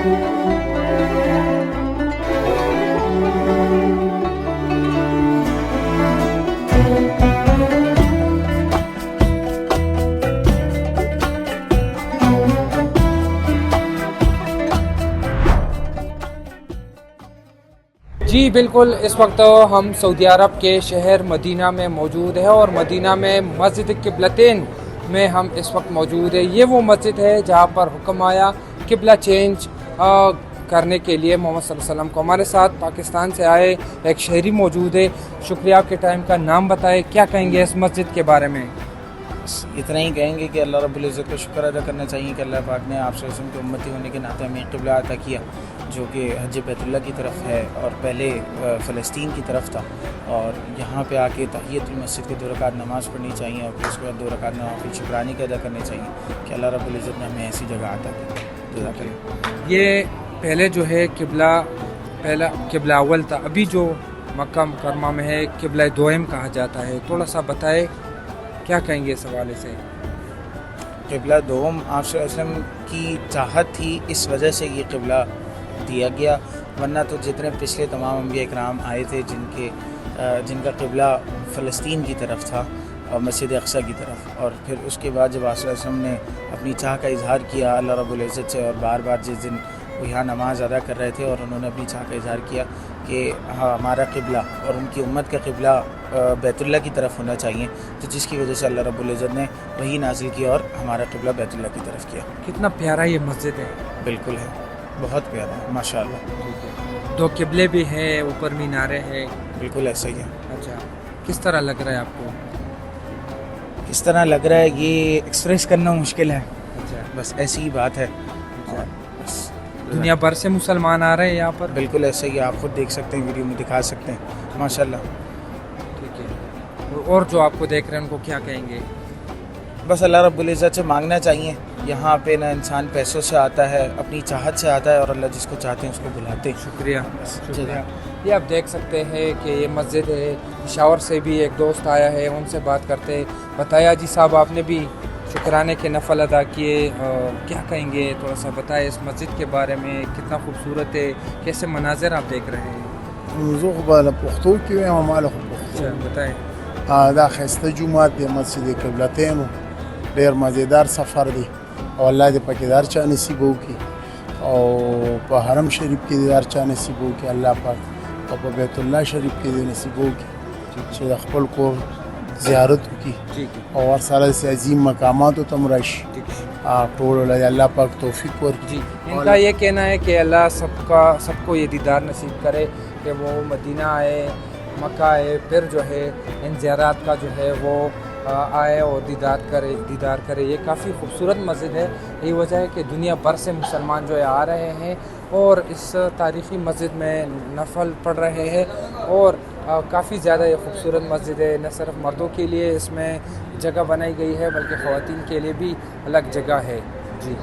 جی بالکل، اس وقت ہم سعودی عرب کے شہر مدینہ میں موجود ہیں اور مدینہ میں مسجد قبلتین میں ہم اس وقت موجود ہیں۔ یہ وہ مسجد ہے جہاں پر حکم آیا قبلہ چینج کرنے کے لیے محمد صلی اللہ علیہ وسلم کو۔ ہمارے ساتھ پاکستان سے آئے ایک شہری موجود ہے۔ شکریہ، آپ کے ٹائم کا نام بتائیں، کیا کہیں گے اس مسجد کے بارے میں؟ اتنا ہی کہیں گے کہ اللہ رب العزت کا شکر ادا کرنا چاہیے کہ اللہ پاک نے آپ صلی اللہ علیہ وسلم کے امتی ہونے کے ناطے ہمیں قبلہ عطا کیا جو کہ حج بیت اللہ کی طرف ہے، اور پہلے فلسطین کی طرف تھا، اور یہاں پہ آ کے تحیت المسجد کے 2 رکعت نماز پڑھنی چاہیے، اور پھر اس کے بعد 2 رکعت نوافل شکرانے کا ادا کرنے چاہیے کہ اللہ رب العزت نے ہمیں ایسی جگہ عطا کی۔ جزاک اللہ۔ یہ پہلے جو ہے پہلا قبلہ اول تھا، ابھی جو مکہ مکرمہ میں ہے قبلہ دوئم کہا جاتا ہے، تھوڑا سا بتائے کیا کہیں گے اس حوالے سے؟ قبلہ دوم آپ صلی اللہ علیہ وسلم کی چاہت تھی، اس وجہ سے یہ قبلہ دیا گیا، ورنہ تو جتنے پچھلے تمام انبیاء اکرام آئے تھے جن کا قبلہ فلسطین کی طرف تھا اور مسجد اقصیٰ کی طرف، اور پھر اس کے بعد جب آپ صلی اللہ علیہ وسلم نے اپنی چاہ کا اظہار کیا اللہ رب العزت سے، اور بار بار جس دن وہ یہاں نماز ادا کر رہے تھے اور انہوں نے اپنی چاہ کا اظہار کیا کہ ہاں ہمارا قبلہ اور ان کی امت کا قبلہ بیت اللہ کی طرف ہونا چاہیے، تو جس کی وجہ سے اللہ رب العزت نے وہی نازل کیا اور ہمارا قبلہ بیت اللہ کی طرف کیا۔ کتنا پیارا یہ مسجد ہے! بالکل ہے، بہت پیارا ہے ماشاء اللہ۔ 2 قبلے بھی ہیں، اوپر مینارے ہیں۔ بالکل ایسا ہی ہے۔ اچھا، کس طرح لگ رہا ہے آپ کو؟ کس طرح لگ رہا ہے یہ ایکسپریس کرنا مشکل ہے، اچھا، بس ایسی ہی بات ہے۔ دنیا بھر سے مسلمان آ رہے ہیں یہاں پر؟ بالکل ایسا ہی، آپ خود دیکھ سکتے ہیں، ویڈیو میں دکھا سکتے ہیں ماشاء اللہ۔ ٹھیک ہے، اور جو آپ کو دیکھ رہے ہیں ان کو کیا کہیں گے؟ بس اللہ رب العزت سے مانگنا چاہیے، یہاں پہ نہ انسان پیسوں سے آتا ہے، اپنی چاہت سے آتا ہے، اور اللہ جس کو چاہتے ہیں اس کو بلاتے ہیں۔ شکریہ، شکریہ۔ یہ آپ دیکھ سکتے ہیں کہ یہ مسجد ہے، پشاور سے بھی ایک دوست آیا ہے، ان سے بات کرتے بتایا جی صاحب آپ نے بھی شکرانے کے نفل ادا کیے، کیا کہیں گے؟ تھوڑا سا بتائیں اس مسجد کے بارے میں، کتنا خوبصورت ہے، کیسے مناظر آپ دیکھ رہے ہیں؟ زه خو به له پښتو کې وایم او ما له خو اچھا بتائیں۔ دا ښایسته جومات دی، مسجد قبلتین، ډېر مزیدار سفر دی او الله دې پکې د هر چا نصیب وکړي، او په حرم شریف کې دې د هر چا نصیب وکړي الله پاک، او په بیت الله شریف کې دې نصیب وکړي چې د خپل کور زیارت وکړي او ورسره داسې عظیم مقاماتو ته هم راشي، ټولو له الله پاک توفیق ورکړي۔ جی، ان کا یہ کہنا ہے کہ اللہ سب کو یہ دیدار نصیب کرے کہ وہ مدینہ آئے، مکہ آئے، پھر جو ہے ان زیارات کا جو ہے وہ آئے اور دیدار کرے۔ یہ کافی خوبصورت مسجد ہے، یہی وجہ ہے کہ دنیا بھر سے مسلمان جو ہے آ رہے ہیں اور اس تاریخی مسجد میں نفل پڑھ رہے ہیں، اور کافی زیادہ یہ خوبصورت مسجد ہے۔ نہ صرف مردوں کے لیے اس میں جگہ بنائی گئی ہے بلکہ خواتین کے لیے بھی الگ جگہ ہے۔ جی۔